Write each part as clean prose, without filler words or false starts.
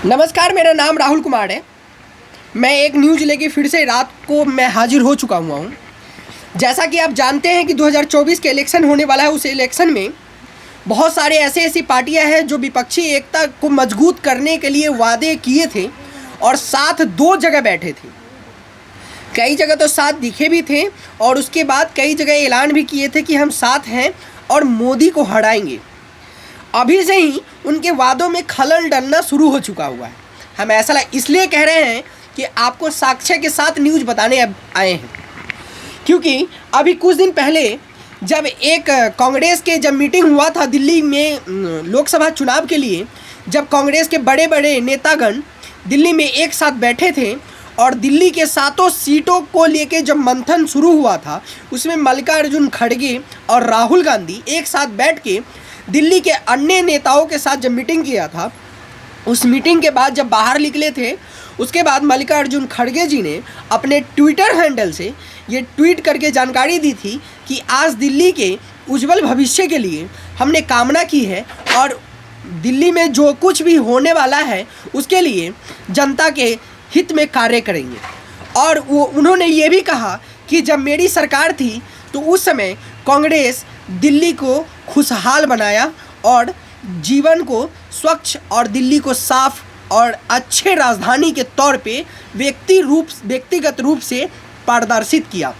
नमस्कार, मेरा नाम राहुल कुमार है। मैं एक न्यूज़ लेके फिर से रात को मैं हाजिर हो चुका हुआ हूँ। जैसा कि आप जानते हैं कि 2024 के इलेक्शन होने वाला है। उस इलेक्शन में बहुत सारे ऐसी पार्टियां हैं जो विपक्षी एकता को मजबूत करने के लिए वादे किए थे और साथ दो जगह बैठे थे। कई जगह तो साथ दिखे भी थे और उसके बाद कई जगह ऐलान भी किए थे कि हम साथ हैं और मोदी को हराएंगे। अभी से ही उनके वादों में खलल डलना शुरू हो चुका हुआ है। हम ऐसा इसलिए कह रहे हैं कि आपको साक्ष्य के साथ न्यूज़ बताने आए हैं, क्योंकि अभी कुछ दिन पहले जब एक कांग्रेस के जब मीटिंग हुआ था दिल्ली में लोकसभा चुनाव के लिए, जब कांग्रेस के बड़े बड़े नेतागण दिल्ली में एक साथ बैठे थे और दिल्ली के 7 सीटों को लेके जब मंथन शुरू हुआ था, उसमें मल्लिकार्जुन खड़गे और राहुल गांधी एक साथ बैठ के दिल्ली के अन्य नेताओं के साथ जब मीटिंग किया था, उस मीटिंग के बाद जब बाहर निकले थे, उसके बाद मल्लिकार्जुन खड़गे जी ने अपने ट्विटर हैंडल से ये ट्वीट करके जानकारी दी थी कि आज दिल्ली के उज्जवल भविष्य के लिए हमने कामना की है और दिल्ली में जो कुछ भी होने वाला है उसके लिए जनता के हित में कार्य करेंगे। और उन्होंने ये भी कहा कि जब मेरी सरकार थी तो उस समय कांग्रेस दिल्ली को खुशहाल बनाया और जीवन को स्वच्छ और दिल्ली को साफ और अच्छे राजधानी के तौर पे व्यक्तिगत रूप से प्रदर्शित किया।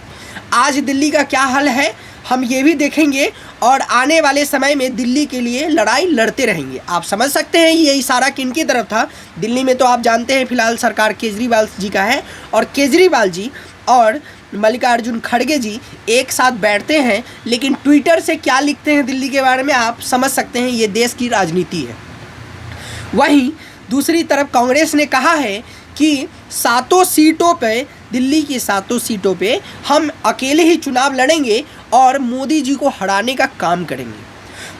आज दिल्ली का क्या हाल है हम ये भी देखेंगे और आने वाले समय में दिल्ली के लिए लड़ाई लड़ते रहेंगे। आप समझ सकते हैं ये इशारा किन की तरफ था। दिल्ली में तो आप जानते हैं फिलहाल सरकार केजरीवाल जी का है और केजरीवाल जी और मल्लिकार्जुन खड़गे जी एक साथ बैठते हैं, लेकिन ट्विटर से क्या लिखते हैं दिल्ली के बारे में आप समझ सकते हैं। ये देश की राजनीति है। वहीं दूसरी तरफ कांग्रेस ने कहा है कि 7 सीटों पे, दिल्ली की 7 सीटों पे हम अकेले ही चुनाव लड़ेंगे और मोदी जी को हराने का काम करेंगे।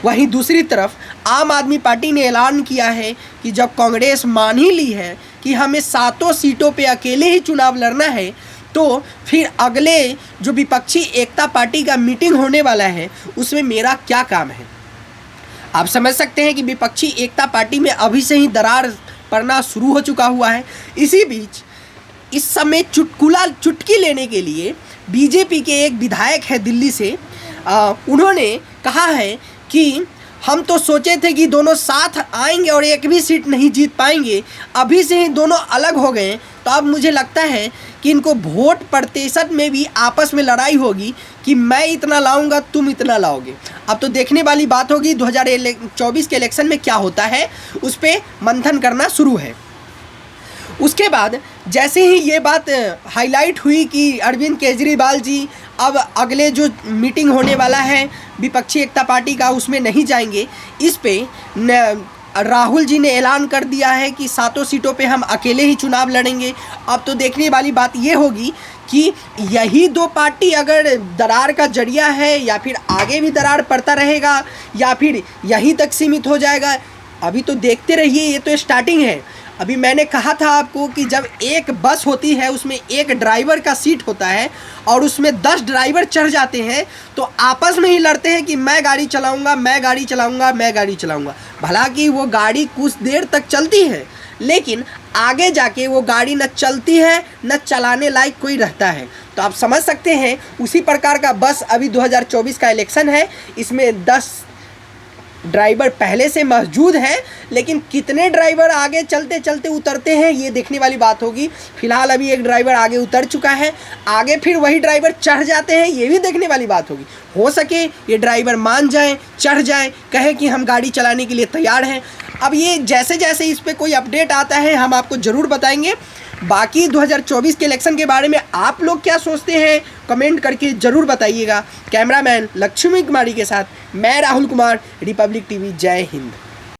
वहीं दूसरी तरफ आम आदमी पार्टी ने ऐलान किया है कि जब कांग्रेस मान ही ली है कि हमें 7 सीटों पे अकेले ही चुनाव लड़ना है, तो फिर अगले जो विपक्षी एकता पार्टी का मीटिंग होने वाला है उसमें मेरा क्या काम है। आप समझ सकते हैं कि विपक्षी एकता पार्टी में अभी से ही दरार पड़ना शुरू हो चुका हुआ है। इसी बीच इस समय चुटकी लेने के लिए बीजेपी के एक विधायक है दिल्ली से, उन्होंने कहा है कि हम तो सोचे थे कि दोनों साथ आएंगे और एक भी सीट नहीं जीत पाएंगे, अभी से ही दोनों अलग हो गए तो अब मुझे लगता है कि इनको वोट प्रतिशत में भी आपस में लड़ाई होगी कि मैं इतना लाऊंगा तुम इतना लाओगे। अब तो देखने वाली बात होगी 2024 के इलेक्शन में क्या होता है, उस पर मंथन करना शुरू है। उसके बाद जैसे ही ये बात हाईलाइट हुई कि अरविंद केजरीवाल जी अब अगले जो मीटिंग होने वाला है विपक्षी एकता पार्टी का उसमें नहीं जाएंगे, इस पे राहुल जी ने ऐलान कर दिया है कि 7 सीटों पे हम अकेले ही चुनाव लड़ेंगे। अब तो देखने वाली बात ये होगी कि यही 2 पार्टी अगर दरार का जरिया है या फिर आगे भी दरार पड़ता रहेगा या फिर यहीं तक सीमित हो जाएगा। अभी तो देखते रहिए, ये तो स्टार्टिंग है। अभी मैंने कहा था आपको कि जब एक बस होती है उसमें एक ड्राइवर का सीट होता है और उसमें 10 ड्राइवर चढ़ जाते हैं तो आपस में ही लड़ते हैं कि मैं गाड़ी चलाऊंगा, मैं गाड़ी चलाऊंगा, मैं गाड़ी चलाऊंगा। हालांकि वो गाड़ी कुछ देर तक चलती है, लेकिन आगे जाके वो गाड़ी न चलती है न चलाने लायक कोई रहता है। तो आप समझ सकते हैं उसी प्रकार का बस अभी 2024 का इलेक्शन है। इसमें 10 ड्राइवर पहले से मौजूद हैं, लेकिन कितने ड्राइवर आगे चलते चलते उतरते हैं ये देखने वाली बात होगी। फिलहाल अभी एक ड्राइवर आगे उतर चुका है, आगे फिर वही ड्राइवर चढ़ जाते हैं, ये भी देखने वाली बात होगी। हो सके ये ड्राइवर मान जाएं, चढ़ जाएं, कहें कि हम गाड़ी चलाने के लिए तैयार हैं। अब ये जैसे जैसे इस पर कोई अपडेट आता है हम आपको ज़रूर बताएंगे। बाकी 2024 के इलेक्शन के बारे में आप लोग क्या सोचते हैं कमेंट करके ज़रूर बताइएगा। कैमरामैन लक्ष्मी कुमारी के साथ मैं राहुल कुमार, रिपब्लिक टीवी। जय हिंद।